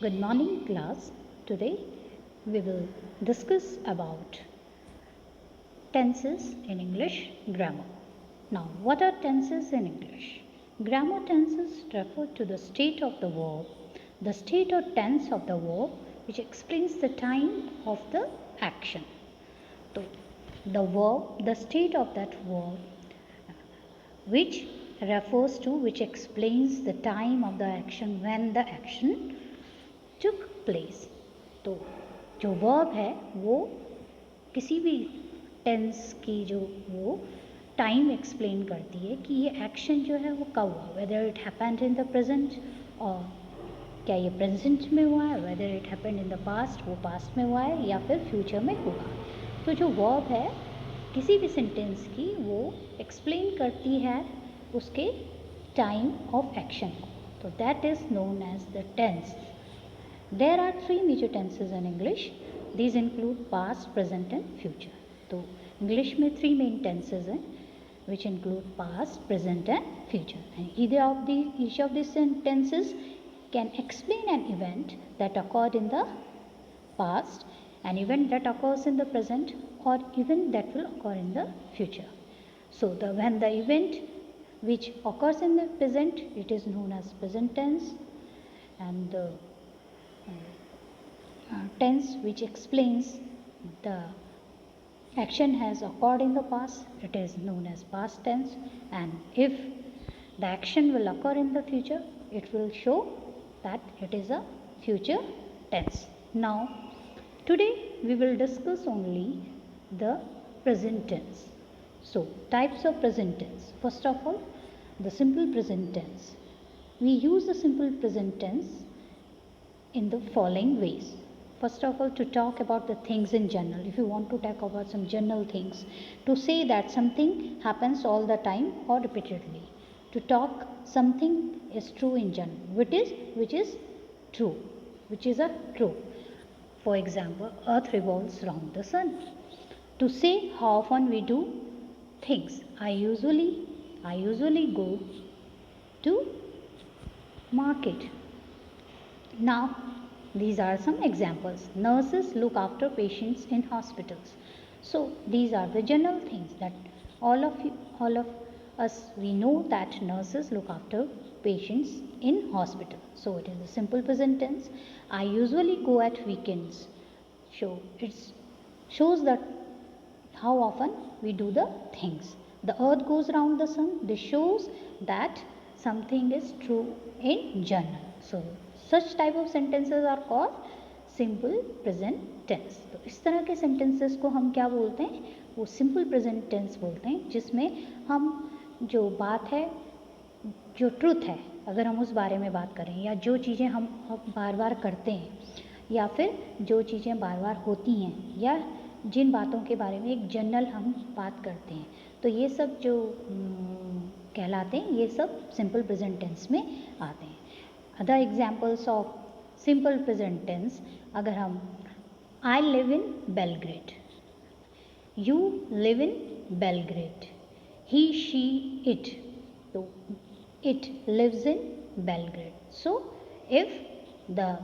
Good morning, class. Today we will discuss about tenses in English grammar. Now, what are tenses in English? Grammar tenses refer to the state of the verb, the state or tense of the verb which explains the time of the action. So, the verb, the state of that verb which refers to, which explains the time of the action when the action took place. तो जो verb है वो किसी भी tense की जो वो time explain करती है कि ये एक्शन जो है वो कब हुआ, whether it happened in the present, और क्या ये प्रेजेंट में हुआ है, whether it happened in the past, वो पास्ट में हुआ है या फिर फ्यूचर में हुआ। तो जो वर्ब है किसी भी सेंटेंस की वो एक्सप्लेन करती है उसके टाइम ऑफ एक्शन को, तो that is known as the tense. There are three major tenses in English. These include past, present and future. तो English में three main tenses हैं which include past, present and future. And each of these tenses can explain an event that occurred in the past, an event that occurs in the present, or event that will occur in the future. So when the event which occurs in the present, it is known as present tense, and the tense which explains the action has occurred in the past, it is known as past tense, and if the action will occur in the future, it will show that it is a future tense. Now today we will discuss only the present tense. So types of present tense. First of all, the simple present tense. We use the simple present tense in the following ways. First of all, to talk about the things in general. If you want to talk about some general things, to say that something happens all the time or repeatedly. To talk something is true in general, which is true, which is a true. For example, Earth revolves round the sun. To say how often we do things. I usually go to market. Now, these are some examples. Nurses look after patients in hospitals. So, these are the general things that all of us, we know that nurses look after patients in hospital. So, it is a simple present tense. I usually go at weekends. So, it shows that how often we do the things. The earth goes round the sun. This shows that something is true in general. So, such type of sentences are called simple present tense. तो इस तरह के sentences को हम क्या बोलते हैं, वो simple present tense बोलते हैं, जिसमें हम जो बात है, जो truth है, अगर हम उस बारे में बात करें, या जो चीज़ें हम बार बार करते हैं, या फिर जो चीज़ें बार बार होती हैं, या जिन बातों के बारे में एक जनरल हम बात करते हैं, तो ये सब जो कहलाते हैं, ये सब सिंपल प्रेजेंट टेंस में आते हैं. Other examples of simple present tense, अगर हम I live in Belgrade, you live in Belgrade, he she it, तो it lives in Belgrade. So if the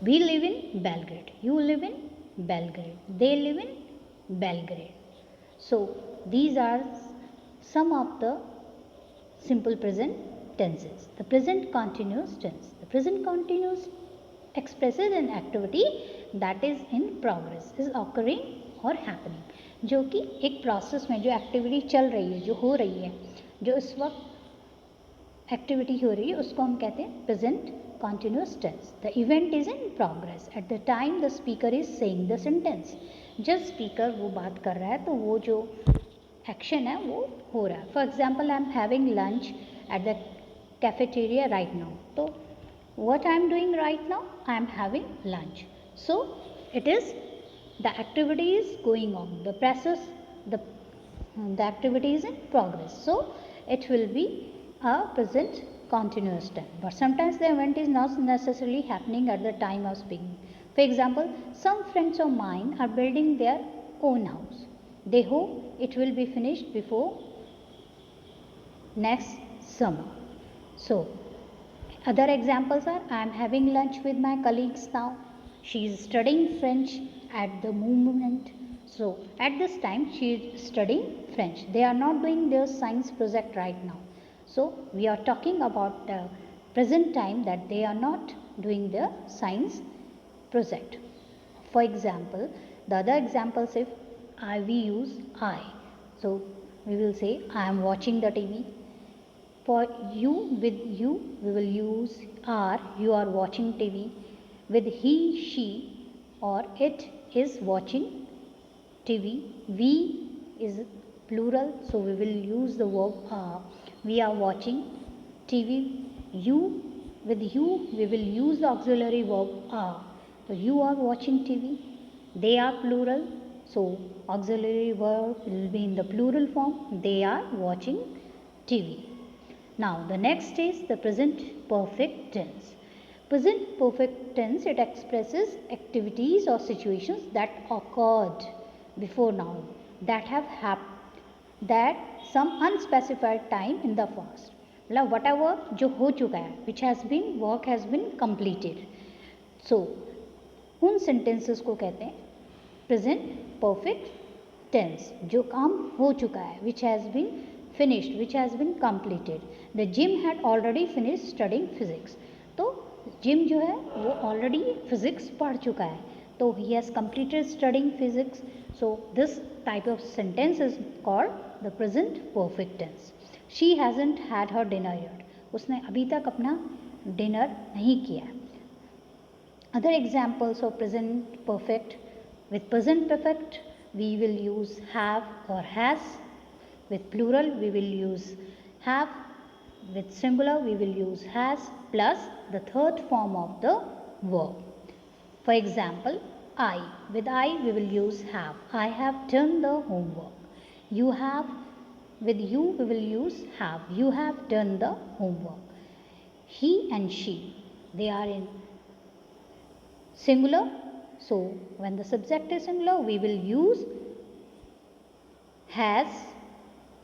we live in Belgrade, you live in Belgrade, they live in Belgrade. So these are some of the simple present tenses. The present continuous tense. The present continuous expresses an activity that is in progress, is occurring or happening. जो कि एक process में जो activity चल रही है, जो हो रही है, जो इस वक्त एक्टिविटी हो रही है, उसको हम कहते हैं present continuous tense. The event is in progress at the time the speaker is saying the sentence. जब स्पीकर वो बात कर रहा है तो वो जो एक्शन है वो हो रहा है. For example, I am having lunch at the cafeteria right now. तो what I am doing right now, I am having lunch. So it is, the activity is going on, the process, the activity is in progress, so it will be a present continuous tense. But sometimes the event is not necessarily happening at the time of speaking. For example, some friends of mine are building their own house. They hope it will be finished before next summer. So Other examples are, I am having lunch with my colleagues now. She is studying French at the moment. So at this time she is studying French. They are not doing their science project right now. So we are talking about the present time that they are not doing their science project. For example, the other examples, if we use I. So we will say I am watching the TV. For you, with you, we will use are, you are watching TV. With he, she or it is watching TV. We is plural, so we will use the verb are. We are watching TV. You, with you, we will use the auxiliary verb are. So you are watching TV. They are plural, so auxiliary verb will be in the plural form. They are watching TV. Now the next is the present perfect tense. Present perfect tense, it expresses activities or situations that occurred before now, that have happened, that some unspecified time in the past. मतलब whatever जो हो चुका है, which has been, work has been completed. So उन sentences को कहते हैं present perfect tense. जो काम हो चुका है, which has been finished, which has been completed. The Jim had already finished studying physics. तो जिम जो है वो ऑलरेडी फिजिक्स पढ़ चुका है, तो he has completed studying physics. So this type of sentence is called the present perfect tense. She hasn't had her dinner yet. उसने अभी तक अपना डिनर नहीं किया. Other examples of present perfect. With present perfect we will use have or has. With plural we will use have. With singular we will use has plus the third form of the verb. For example, I. With I we will use have. I have done the homework. You have. With you we will use have. You have done the homework. He and she, they are in singular. So when the subject is singular we will use has.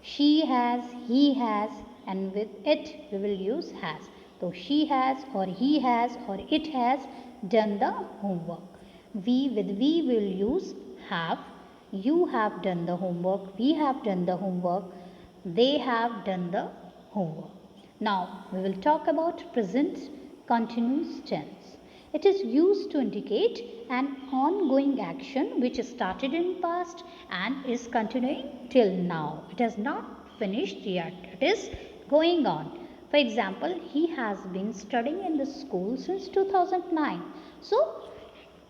She has, he has, and with it we will use has. So she has or he has or it has done the homework. We, with we will use have. You have done the homework. We have done the homework. They have done the homework. Now we will talk about present continuous tense. It is used to indicate an ongoing action which started in past and is continuing till now. It has not finished yet. It is going on. For example, he has been studying in the school since 2009. So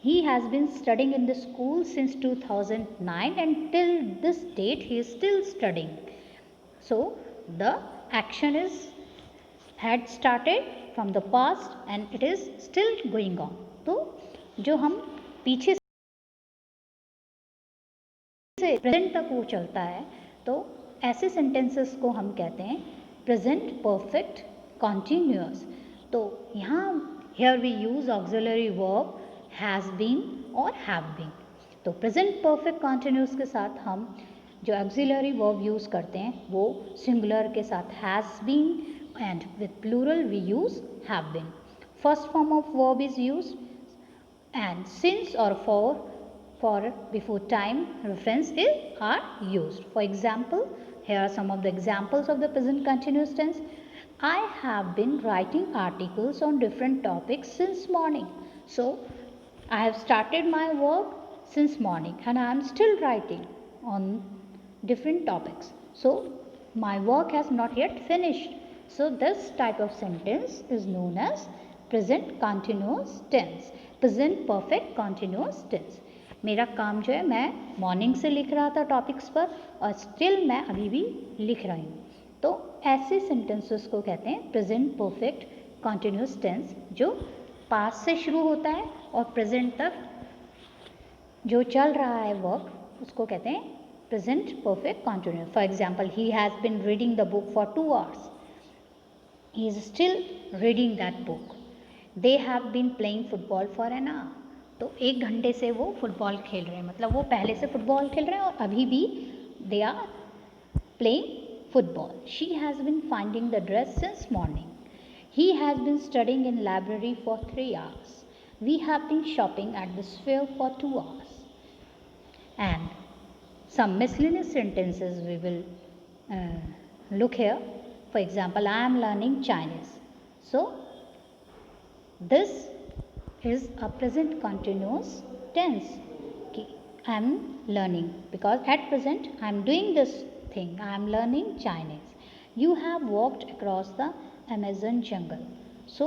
he has been studying in the school since 2009 and till this date he is still studying. So the action is had started from the past and it is still going on. तो जो हम पीछे से present तक वो चलता है, तो ऐसे सेंटेंसेस को हम कहते हैं प्रेजेंट परफेक्ट कॉन्टिन्यूअस. तो यहाँ here we use auxiliary verb has been और हैव बीन. तो प्रेजेंट परफेक्ट कॉन्टिन्यूअस के साथ हम जो ऑक्सिलरी वर्ब यूज़ करते हैं वो सिंगुलर के साथ has been and with plural we use have been. First form of verb is used and since or for before time reference are used. For example, here are some of the examples of the present continuous tense. I have been writing articles on different topics since morning. So I have started my work since morning and I am still writing on different topics. So my work has not yet finished. So this type of sentence is known as present continuous tense, present perfect continuous tense. मेरा काम जो है मैं morning से लिख रहा था topics पर और स्टिल मैं अभी भी लिख रही हूँ. तो ऐसे सेंटेंसेस को कहते हैं प्रेजेंट परफेक्ट कॉन्टिन्यूस टेंस जो पास्ट से शुरू होता है और प्रेजेंट तक जो चल रहा है वर्क उसको कहते हैं present perfect continuous. For example, he has been reading the book for 2 hours. He is still reading that book. They have been playing football for an hour. तो 1 घंटे से वो फुटबॉल खेल रहे हैं, मतलब वो पहले से फुटबॉल खेल रहे हैं और अभी भी they are playing football. She has been finding the dress since morning. He has been studying in library for 3 hours. We have been shopping at this fair for 2 hours. And some miscellaneous sentences we will look here. For example, I am learning Chinese. So this is a present continuous tense. I am learning because at present I am doing this thing. I am learning Chinese. You have walked across the Amazon jungle. So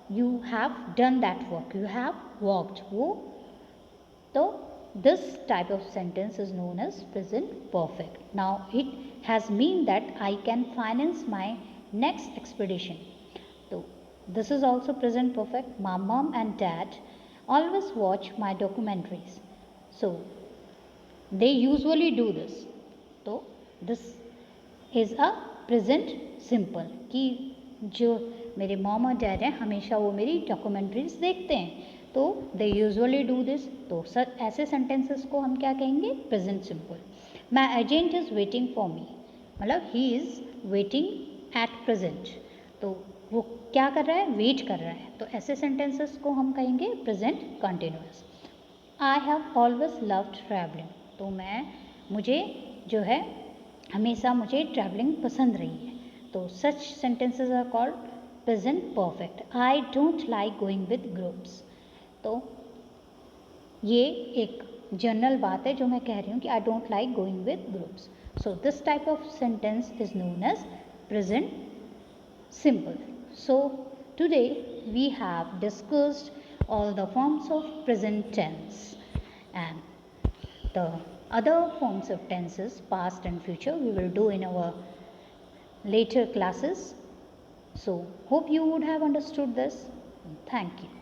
you have done that work. You have walked. So this type of sentence is known as present perfect. Now it has mean that I can finance my next expedition. So this is also present perfect. My mom and dad always watch my documentaries. So they usually do this. So this is a present simple कि जो मेरे mom और dad हैं हमेशा वो मेरी documentaries देखते हैं, तो दे यूजुअली डू दिस. तो सर ऐसे सेंटेंसेस को हम क्या कहेंगे? Present simple. My agent is waiting for me, मतलब he is waiting at present. तो वो क्या कर रहा है? वेट कर रहा है. तो ऐसे सेंटेंसेस को हम कहेंगे present continuous. I have always loved travelling. तो मुझे जो है हमेशा मुझे ट्रैवलिंग पसंद रही है. तो such sentences are called present perfect. I don't like going with groups. तो ये एक जनरल बात है जो मैं कह रही हूँ कि I don't like going with groups. So this type of sentence is known as present simple. So today we have discussed all the forms of present tense, and the other forms of tenses, past and future, we will do in our later classes. So hope you would have understood this. Thank you.